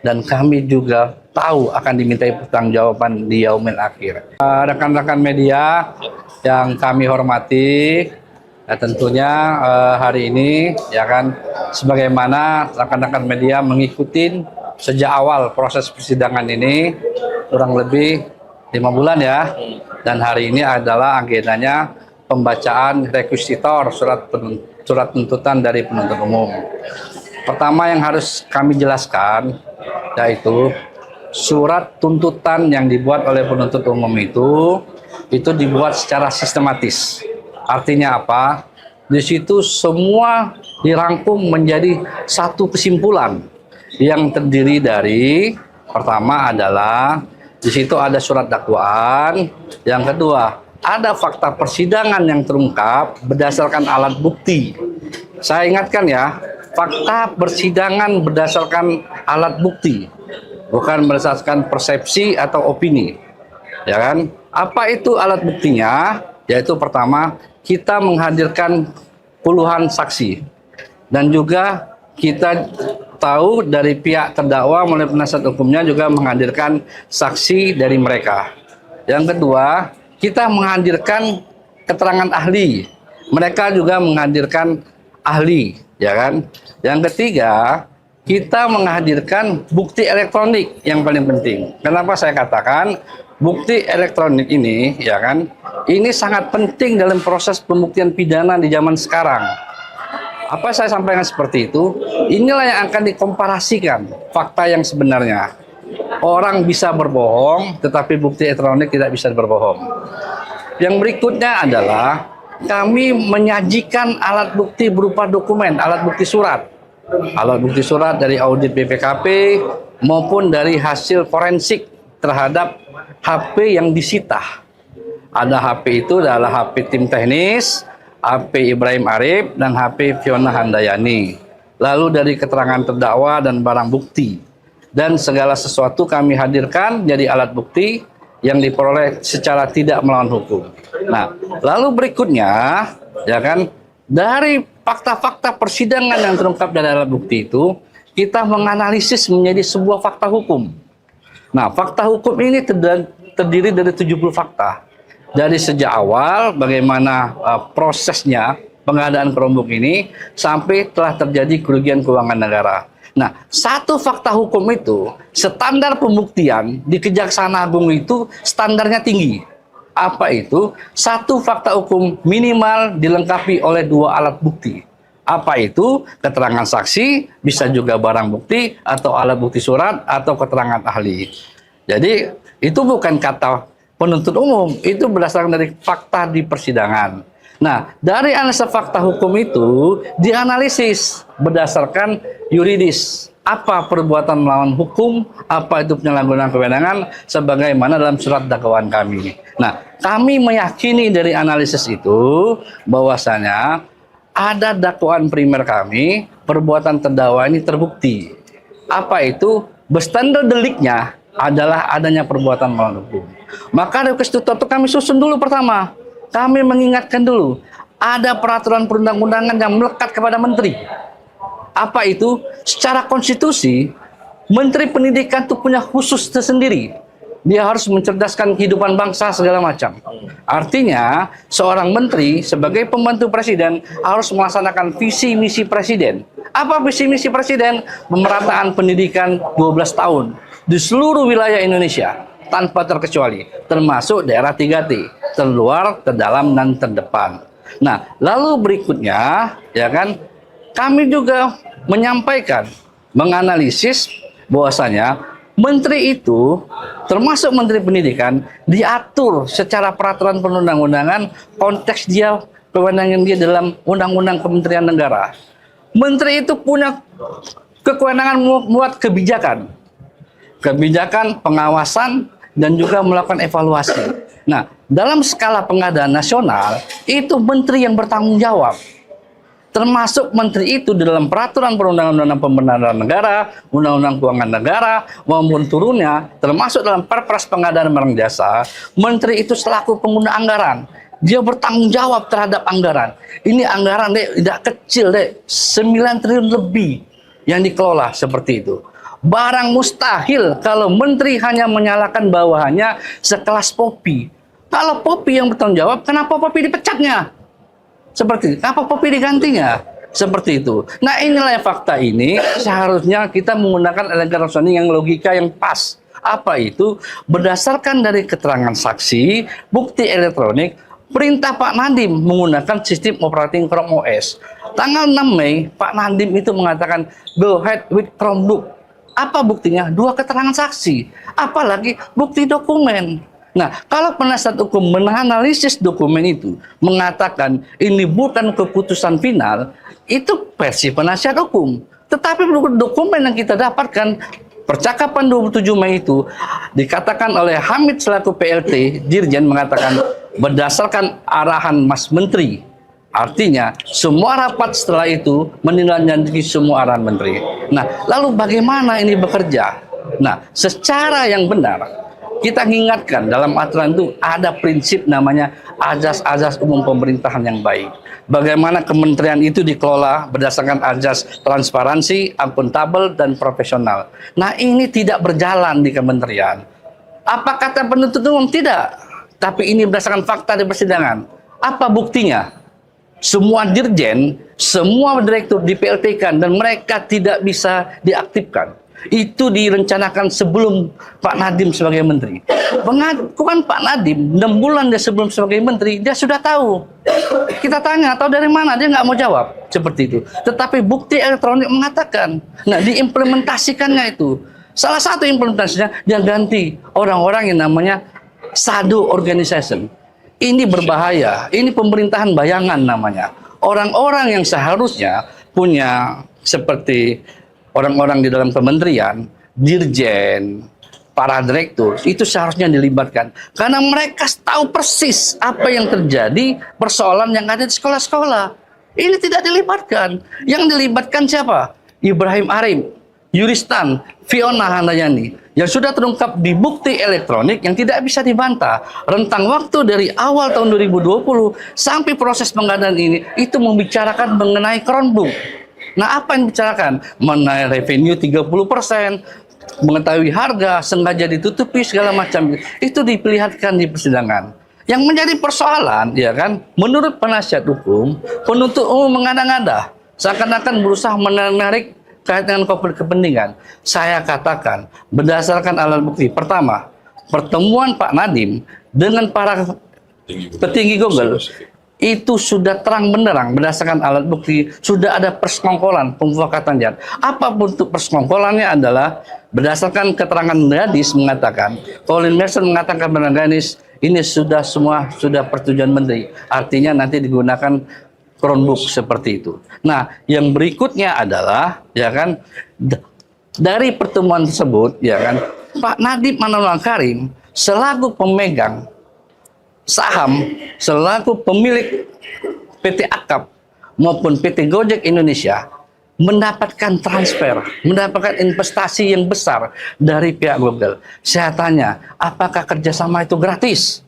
dan kami juga tahu akan dimintai pertanggungjawaban di yaumil akhir. Rekan-rekan media yang kami hormati, tentunya hari ini ya kan, sebagaimana rekan-rekan media mengikuti sejak awal proses persidangan ini kurang lebih 5 bulan ya, dan hari ini adalah agendanya pembacaan rekuisitor surat tuntutan dari penuntut umum. Pertama yang harus kami jelaskan yaitu surat tuntutan yang dibuat oleh penuntut umum itu dibuat secara sistematis. Artinya apa? Di situ semua dirangkum menjadi satu kesimpulan yang terdiri dari, pertama adalah di situ ada surat dakwaan, yang kedua ada fakta persidangan yang terungkap berdasarkan alat bukti. Saya ingatkan ya, fakta persidangan berdasarkan alat bukti, bukan berdasarkan persepsi atau opini. Ya kan? Apa itu alat buktinya? Yaitu pertama, kita menghadirkan puluhan saksi. Dan juga kita tahu dari pihak terdakwa melalui penasihat hukumnya juga menghadirkan saksi dari mereka. Yang kedua, kita menghadirkan keterangan ahli. Mereka juga menghadirkan ahli, ya kan? Yang ketiga, kita menghadirkan bukti elektronik yang paling penting. Kenapa saya katakan bukti elektronik ini, ya kan? Ini sangat penting dalam proses pembuktian pidana di zaman sekarang. Apa saya sampaikan seperti itu? Inilah yang akan dikomparasikan fakta yang sebenarnya. Orang bisa berbohong, tetapi bukti elektronik tidak bisa berbohong. Yang berikutnya adalah kami menyajikan alat bukti berupa dokumen, alat bukti surat. Alat bukti surat dari audit BPKP maupun dari hasil forensik terhadap HP yang disita. Ada HP itu adalah HP tim teknis, HP Ibrahim Arif, dan HP Fiona Handayani. Lalu dari keterangan terdakwa dan barang bukti. Dan segala sesuatu kami hadirkan jadi alat bukti yang diperoleh secara tidak melawan hukum. Nah, lalu berikutnya, ya kan, dari fakta-fakta persidangan yang terungkap dari alat bukti itu, kita menganalisis menjadi sebuah fakta hukum. Nah, fakta hukum ini terdiri dari 70 fakta. Dari sejak awal bagaimana prosesnya pengadaan Chromebook ini sampai telah terjadi kerugian keuangan negara. Nah, satu fakta hukum itu, standar pembuktian di Kejaksaan Agung itu standarnya tinggi. Apa itu? Satu fakta hukum minimal dilengkapi oleh 2 alat bukti. Apa itu? Keterangan saksi, bisa juga barang bukti, atau alat bukti surat, atau keterangan ahli. Jadi, itu bukan kata penuntut umum, itu berdasarkan dari fakta di persidangan. Nah, dari analisa fakta hukum itu dianalisis berdasarkan yuridis. Apa perbuatan melawan hukum, apa itu penyalahgunaan kewenangan, sebagaimana dalam surat dakwaan kami. Nah, kami meyakini dari analisis itu bahwasanya ada dakwaan primer kami, perbuatan terdakwa ini terbukti. Apa itu? Berstandar deliknya adalah adanya perbuatan melawan hukum. Maka rekonstruksi itu kami susun dulu pertama. Kami mengingatkan dulu, ada peraturan perundang-undangan yang melekat kepada menteri. Apa itu? Secara konstitusi, Menteri Pendidikan itu punya khusus tersendiri. Dia harus mencerdaskan kehidupan bangsa segala macam. Artinya, seorang menteri sebagai pembantu presiden harus melaksanakan visi misi presiden. Apa visi misi presiden? Pemerataan pendidikan 12 tahun di seluruh wilayah Indonesia tanpa terkecuali, termasuk daerah 3T, terluar, terdalam, dan terdepan. Nah, lalu berikutnya, ya kan, kami juga menyampaikan, menganalisis bahwasanya menteri itu, termasuk menteri pendidikan, diatur secara peraturan perundang-undangan konteks dia, kewenangan dia dalam undang-undang kementerian negara. Menteri itu punya kewenangan membuat kebijakan, pengawasan, dan juga melakukan evaluasi. Nah, dalam skala pengadaan nasional, itu menteri yang bertanggung jawab. Termasuk menteri itu di dalam peraturan perundang-undangan pembenaran negara, undang-undang keuangan negara, maupun turunnya, termasuk dalam perpres pengadaan barang jasa, menteri itu selaku pengguna anggaran. Dia bertanggung jawab terhadap anggaran. Ini anggaran, Dek, tidak kecil, Dek. 9 triliun lebih yang dikelola seperti itu. Barang mustahil kalau menteri hanya menyalahkan bawahannya sekelas Poppy. Kalau Poppy yang bertanggung jawab, kenapa Poppy dipecatnya? Seperti itu. Kenapa Poppy digantinya? Seperti itu. Nah, inilah yang fakta ini seharusnya kita menggunakan elegan reasoning yang logika yang pas. Apa itu? Berdasarkan dari keterangan saksi, bukti elektronik, perintah Pak Nadiem menggunakan sistem operating Chrome OS. Tanggal 6 Mei, Pak Nadiem itu mengatakan go ahead with Chromebook. Apa buktinya? 2 keterangan saksi. Apalagi bukti dokumen. Nah, kalau penasihat hukum menganalisis dokumen itu, mengatakan ini bukan keputusan final, itu versi penasihat hukum. Tetapi dokumen yang kita dapatkan, percakapan 27 Mei itu, dikatakan oleh Hamid selaku PLT, Dirjen mengatakan, berdasarkan arahan Mas Menteri. Artinya, semua rapat setelah itu menindaklanjuti semua arahan menteri. Nah, lalu bagaimana ini bekerja? Nah, secara yang benar, kita ingatkan dalam aturan itu ada prinsip namanya azas-azas umum pemerintahan yang baik. Bagaimana kementerian itu dikelola berdasarkan azas transparansi, akuntabel, dan profesional. Nah, ini tidak berjalan di kementerian. Apa kata penuntut umum? Tidak. Tapi ini berdasarkan fakta di persidangan. Apa buktinya? Semua dirjen, semua direktur di PLT-kan dan mereka tidak bisa diaktifkan. Itu direncanakan sebelum Pak Nadiem sebagai menteri. Pengakuan Pak Nadiem 6 bulan dia sebelum sebagai menteri, dia sudah tahu. Kita tanya, tahu dari mana? Dia nggak mau jawab. Seperti itu. Tetapi bukti elektronik mengatakan. Nah, diimplementasikannya itu. Salah satu implementasinya, dia ganti orang-orang yang namanya shadow organization. Ini berbahaya. Ini pemerintahan bayangan namanya. Orang-orang yang seharusnya punya seperti orang-orang di dalam kementerian, dirjen, para direktur, itu seharusnya dilibatkan. Karena mereka tahu persis apa yang terjadi, persoalan yang ada di sekolah-sekolah. Ini tidak dilibatkan. Yang dilibatkan siapa? Ibrahim Arif, Yuristan, Fiona Handayani, yang sudah terungkap di bukti elektronik yang tidak bisa dibantah. Rentang waktu dari awal tahun 2020 sampai proses pengadaan ini, itu membicarakan mengenai Chromebook. Nah, apa yang dibicarakan? Mengenai revenue 30%, mengetahui harga, sengaja ditutupi, segala macam. Itu diperlihatkan di persidangan. Yang menjadi persoalan, ya kan, menurut penasihat hukum, penuntut umum mengada-ngada, seakan-akan berusaha menarik kait dengan konflik kepentingan. Saya katakan berdasarkan alat bukti. Pertama, pertemuan Pak Nadiem dengan para petinggi Google itu sudah terang benderang berdasarkan alat bukti, sudah ada persekongkolan, pemufakatan jahat. Apa bentuk persekongkolannya adalah berdasarkan keterangan Gadis mengatakan, Colin Merson mengatakan kepada Gadis, ini sudah semua sudah persetujuan menteri. Artinya nanti digunakan Chromebook seperti itu. Nah, yang berikutnya adalah, ya kan, dari pertemuan tersebut, ya kan, Pak Nadiem Makarim selaku pemegang saham, selaku pemilik PT Akap maupun PT Gojek Indonesia mendapatkan transfer, mendapatkan investasi yang besar dari pihak Google. Saya tanya, apakah kerjasama itu gratis?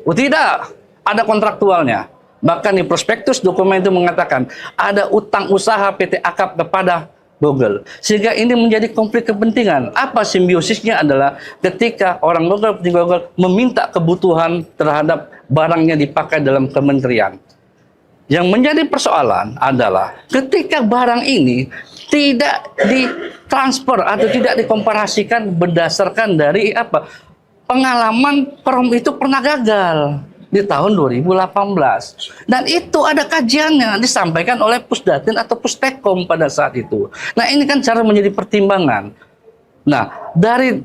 Oh, tidak, ada kontraktualnya. Bahkan di prospektus dokumen itu mengatakan ada utang usaha PT Akap kepada Google. Sehingga ini menjadi konflik kepentingan. Apa simbiosisnya adalah ketika orang Google meminta kebutuhan terhadap barangnya dipakai dalam kementerian. Yang menjadi persoalan adalah ketika barang ini tidak ditransfer atau tidak dikomparasikan berdasarkan dari apa? Pengalaman Chrome itu pernah gagal di tahun 2018. Dan itu ada kajiannya disampaikan oleh Pusdatin atau Pustekom pada saat itu. Nah, ini kan cara menjadi pertimbangan. Nah, dari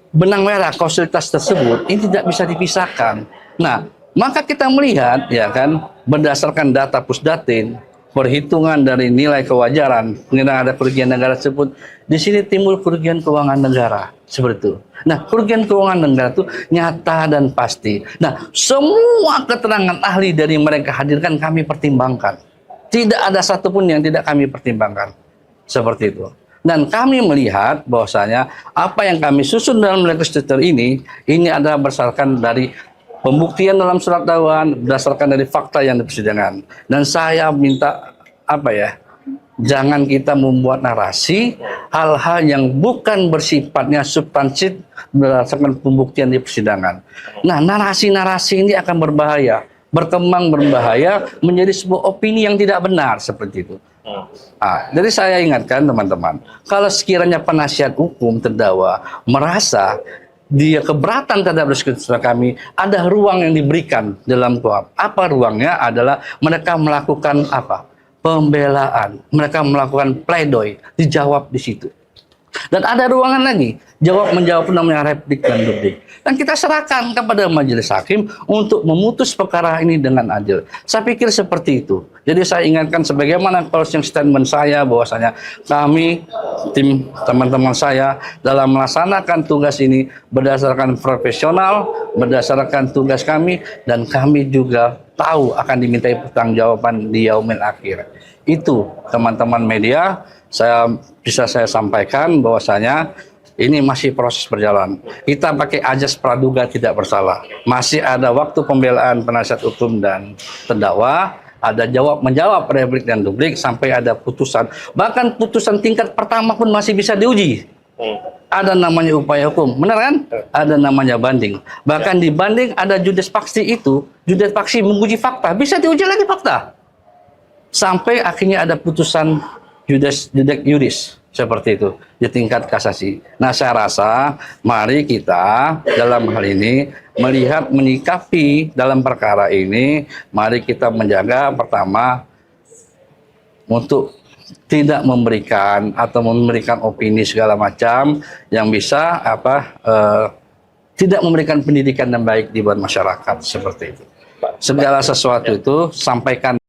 benang merah kausalitas tersebut ini tidak bisa dipisahkan. Nah, maka kita melihat, ya kan, berdasarkan data Pusdatin, perhitungan dari nilai kewajaran pengenaan ada kerugian negara tersebut, di sini timbul kerugian keuangan negara seperti itu. Nah, kerugian keuangan negara itu nyata dan pasti. Nah, semua keterangan ahli dari mereka hadirkan kami pertimbangkan. Tidak ada satupun yang tidak kami pertimbangkan. Seperti itu. Dan kami melihat bahwasanya apa yang kami susun dalam rekonstruksi ini adalah berdasarkan dari pembuktian dalam surat dakwaan, berdasarkan dari fakta yang di persidangan. Dan saya minta jangan kita membuat narasi hal-hal yang bukan bersifatnya substansif berdasarkan pembuktian di persidangan. Nah, narasi-narasi ini akan berbahaya, berkembang berbahaya menjadi sebuah opini yang tidak benar seperti itu. Jadi saya ingatkan teman-teman, kalau sekiranya penasihat hukum terdakwa merasa dia keberatan terhadap diskusi kami, ada ruang yang diberikan dalam kuhap. Apa ruangnya? Adalah mereka melakukan apa? Pembelaan, mereka melakukan pledoi, dijawab di situ. Dan ada ruangan lagi, menjawab namanya replik dan duplik. Dan kita serahkan kepada majelis hakim untuk memutus perkara ini dengan adil. Saya pikir seperti itu. Jadi saya ingatkan sebagaimana closing statement saya bahwasanya kami, tim teman-teman saya dalam melaksanakan tugas ini berdasarkan profesional, berdasarkan tugas kami, dan kami juga tahu akan dimintai pertanggungjawaban di yaumil akhir. Itu teman-teman media, bisa saya sampaikan bahwasanya ini masih proses berjalan. Kita pakai ajas praduga tidak bersalah. Masih ada waktu pembelaan penasihat hukum dan terdakwa, ada menjawab replik dan duplik sampai ada putusan. Bahkan putusan tingkat pertama pun masih bisa diuji. Ada namanya upaya hukum, benar kan? Ada namanya banding. Bahkan di banding ada judes faksi itu, judes faksi menguji fakta, bisa diuji lagi fakta. Sampai akhirnya ada putusan judes juris seperti itu di tingkat kasasi. Nah, saya rasa mari kita dalam hal ini melihat menyikapi dalam perkara ini, mari kita menjaga pertama untuk tidak memberikan atau memberikan opini segala macam yang bisa tidak memberikan pendidikan yang baik di buat masyarakat seperti itu. Segala sesuatu itu sampaikan